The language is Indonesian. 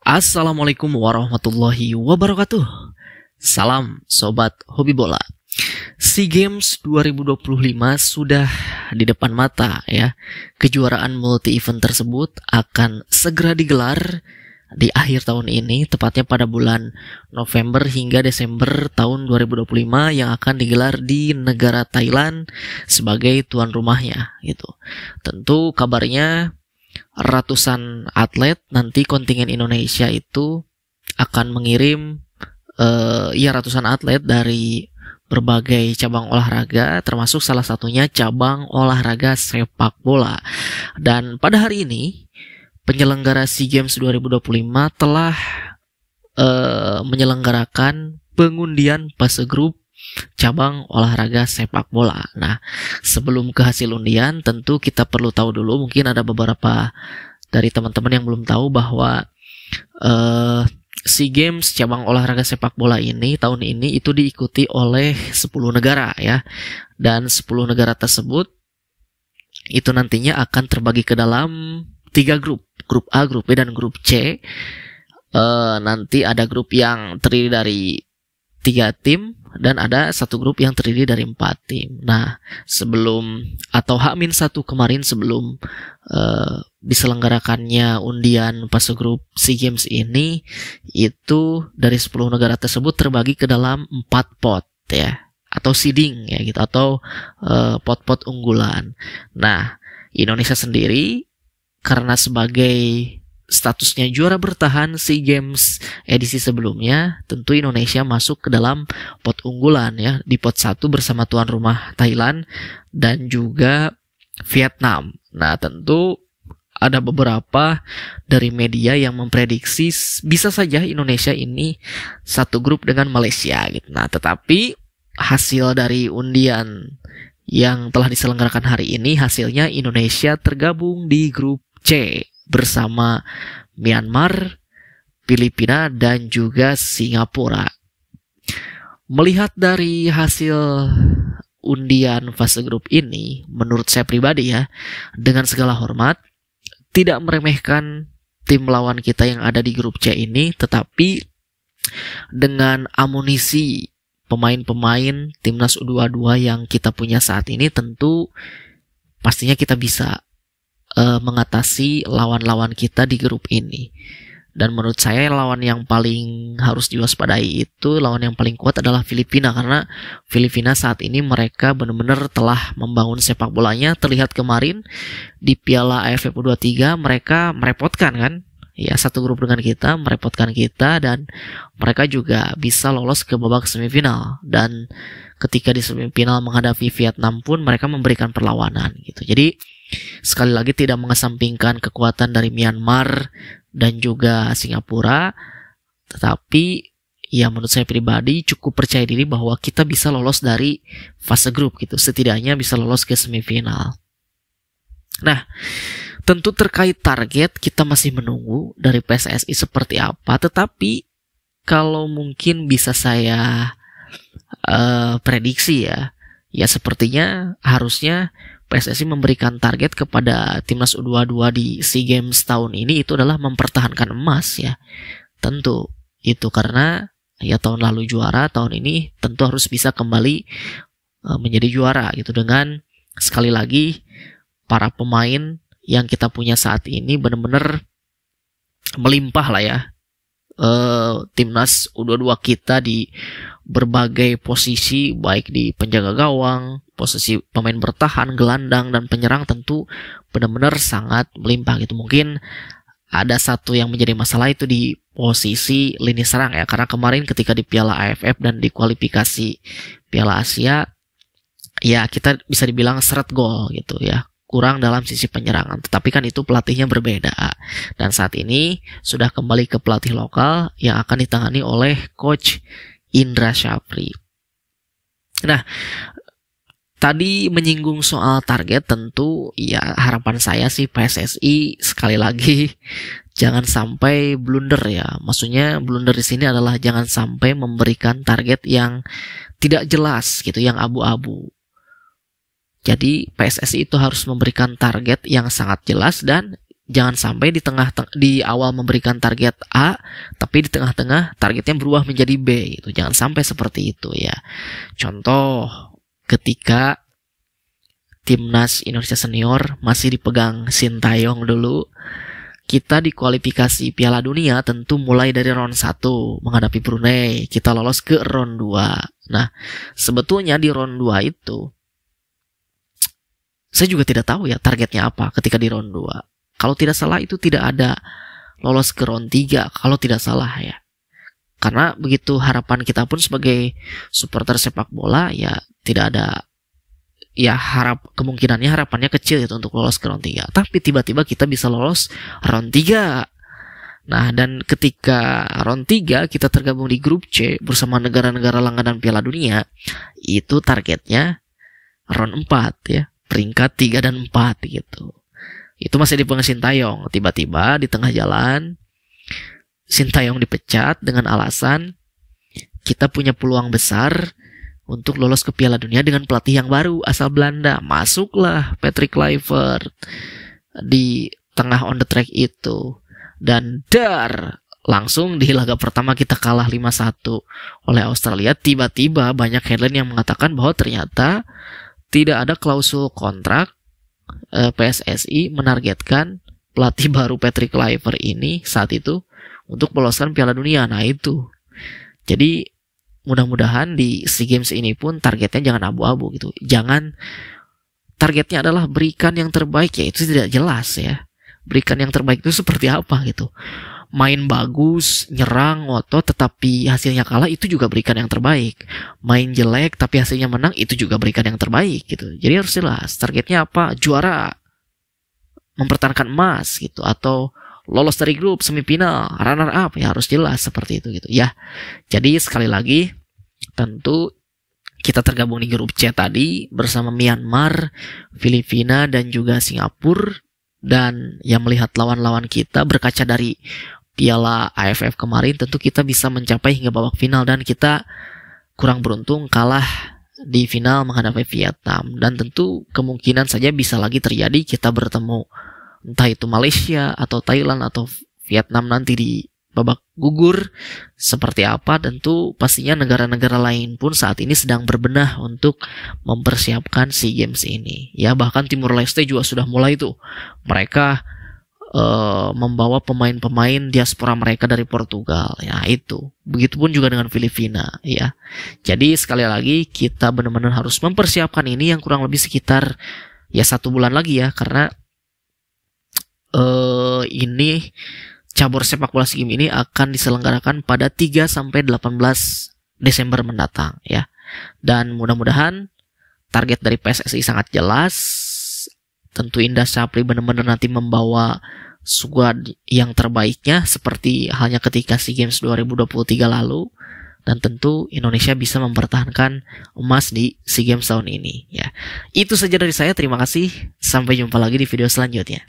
Assalamualaikum warahmatullahi wabarakatuh. Salam sobat hobi bola. SEA Games 2025 sudah di depan mata ya. Kejuaraan multi event tersebut akan segera digelar di akhir tahun ini, tepatnya pada bulan November hingga Desember tahun 2025 yang akan digelar di negara Thailand sebagai tuan rumahnya gitu. Tentu kabarnya ratusan atlet nanti kontingen Indonesia itu akan mengirim ratusan atlet dari berbagai cabang olahraga, termasuk salah satunya cabang olahraga sepak bola. Dan pada hari ini penyelenggara SEA Games 2025 telah menyelenggarakan pengundian fase grup cabang olahraga sepak bola. Nah, sebelum ke hasil undian, tentu kita perlu tahu dulu, mungkin ada beberapa dari teman-teman yang belum tahu bahwa SEA Games cabang olahraga sepak bola ini tahun ini itu diikuti oleh 10 negara ya. Dan 10 negara tersebut itu nantinya akan terbagi ke dalam 3 grup. Grup A, grup B, dan grup C. Nanti ada grup yang terdiri dari 3 tim dan ada satu grup yang terdiri dari 4 tim. Nah, sebelum atau H-1 kemarin sebelum diselenggarakannya undian fase grup SEA Games ini, itu dari 10 negara tersebut terbagi ke dalam 4 pot ya, atau seeding ya gitu, atau pot-pot unggulan. Nah, Indonesia sendiri karena sebagai statusnya juara bertahan SEA Games edisi sebelumnya, tentu Indonesia masuk ke dalam pot unggulan ya, di pot 1 bersama tuan rumah Thailand dan juga Vietnam. Nah, tentu ada beberapa dari media yang memprediksi bisa saja Indonesia ini satu grup dengan Malaysia gitu. Nah, tetapi hasil dari undian yang telah diselenggarakan hari ini, hasilnya Indonesia tergabung di grup C bersama Myanmar, Filipina, dan juga Singapura. Melihat dari hasil undian fase grup ini, menurut saya pribadi ya, dengan segala hormat, tidak meremehkan tim lawan kita yang ada di grup C ini, tetapi dengan amunisi pemain-pemain timnas U22 yang kita punya saat ini, tentu pastinya kita bisa mengatasi lawan-lawan kita di grup ini. Dan menurut saya lawan yang paling harus diwaspadai itu, lawan yang paling kuat adalah Filipina, karena Filipina saat ini mereka benar-benar telah membangun sepak bolanya. Terlihat kemarin di Piala AFF U23 mereka merepotkan kan ya, satu grup dengan kita, merepotkan kita, dan mereka juga bisa lolos ke babak semifinal. Dan ketika di semifinal menghadapi Vietnam pun mereka memberikan perlawanan gitu. Jadi sekali lagi tidak mengesampingkan kekuatan dari Myanmar dan juga Singapura, tetapi ya menurut saya pribadi cukup percaya diri bahwa kita bisa lolos dari fase grup gitu, setidaknya bisa lolos ke semifinal. Nah, tentu terkait target kita masih menunggu dari PSSI seperti apa, tetapi kalau mungkin bisa saya prediksi ya sepertinya harusnya PSSI memberikan target kepada timnas U22 di SEA Games tahun ini itu adalah mempertahankan emas ya. Tentu itu karena ya tahun lalu juara, tahun ini tentu harus bisa kembali menjadi juara gitu, dengan sekali lagi para pemain yang kita punya saat ini benar-benar melimpah lah ya. Timnas U22 kita di berbagai posisi, baik di penjaga gawang, posisi pemain bertahan, gelandang, dan penyerang, tentu benar-benar sangat melimpah gitu. Mungkin ada satu yang menjadi masalah itu di posisi lini serang ya, karena kemarin ketika di Piala AFF dan di kualifikasi Piala Asia ya kita bisa dibilang seret gol gitu ya, kurang dalam sisi penyerangan. Tetapi kan itu pelatihnya berbeda, dan saat ini sudah kembali ke pelatih lokal yang akan ditangani oleh Coach Indra Syafri. Nah, tadi menyinggung soal target, tentu ya harapan saya sih PSSI sekali lagi jangan sampai blunder ya. Maksudnya blunder di sini adalah jangan sampai memberikan target yang tidak jelas gitu, yang abu-abu. Jadi PSSI itu harus memberikan target yang sangat jelas dan jangan sampai di awal memberikan target A, tapi di tengah-tengah targetnya berubah menjadi B gitu. Jangan sampai seperti itu ya. Contoh ketika timnas Indonesia senior masih dipegang Sintayong dulu, kita di kualifikasi Piala Dunia tentu mulai dari round 1 menghadapi Brunei, kita lolos ke round 2. Nah, sebetulnya di round 2 itu saya juga tidak tahu ya targetnya apa ketika di round 2. Kalau tidak salah itu tidak ada lolos ke round 3 kalau tidak salah ya. Karena begitu harapan kita pun sebagai supporter sepak bola ya tidak ada ya harapannya kecil gitu untuk lolos ke round 3. Tapi tiba-tiba kita bisa lolos round 3. Nah, dan ketika round 3 kita tergabung di grup C bersama negara-negara langganan Piala Dunia, itu targetnya round 4 ya, peringkat 3 dan 4 gitu. Itu masih dipegang Sintayong. Tiba-tiba di tengah jalan Sintayong dipecat dengan alasan kita punya peluang besar untuk lolos ke Piala Dunia dengan pelatih yang baru asal Belanda. Masuklah Patrick Kluivert di tengah on the track itu. Dan langsung di laga pertama kita kalah 5-1 oleh Australia. Tiba-tiba banyak headline yang mengatakan bahwa ternyata tidak ada klausul kontrak. PSSI menargetkan pelatih baru Patrick Kluivert ini saat itu untuk meloloskan Piala Dunia. Nah itu. Jadi mudah-mudahan di SEA Games ini pun targetnya jangan abu-abu gitu. Jangan targetnya adalah berikan yang terbaik, ya itu tidak jelas ya. Berikan yang terbaik itu seperti apa gitu. Main bagus, nyerang, ngotot, tetapi hasilnya kalah, itu juga berikan yang terbaik. Main jelek tapi hasilnya menang, itu juga berikan yang terbaik gitu. Jadi harus jelas targetnya apa, juara, mempertahankan emas gitu, atau lolos dari grup semifinal, runner up, ya harus jelas seperti itu gitu ya. Jadi sekali lagi tentu kita tergabung di grup C tadi bersama Myanmar, Filipina dan juga Singapura. Dan yang melihat lawan-lawan kita berkaca dari Piala AFF kemarin, tentu kita bisa mencapai hingga babak final, dan kita kurang beruntung kalah di final menghadapi Vietnam. Dan tentu kemungkinan saja bisa lagi terjadi kita bertemu entah itu Malaysia atau Thailand atau Vietnam nanti di babak gugur seperti apa. Tentu pastinya negara-negara lain pun saat ini sedang berbenah untuk mempersiapkan SEA Games ini ya. Bahkan Timur Leste juga sudah mulai tuh, mereka membawa pemain-pemain diaspora mereka dari Portugal ya. Itu begitupun juga dengan Filipina ya. Jadi sekali lagi kita benar-benar harus mempersiapkan ini yang kurang lebih sekitar ya 1 bulan lagi ya, karena ini cabur sepak bola SEA Games ini akan diselenggarakan pada 3-18 Desember mendatang ya. Dan mudah-mudahan target dari PSSI sangat jelas. Tentu Indra Syafri benar-benar nanti membawa skuad yang terbaiknya seperti halnya ketika SEA Games 2023 lalu. Dan tentu Indonesia bisa mempertahankan emas di SEA Games tahun ini ya. Itu saja dari saya, terima kasih. Sampai jumpa lagi di video selanjutnya.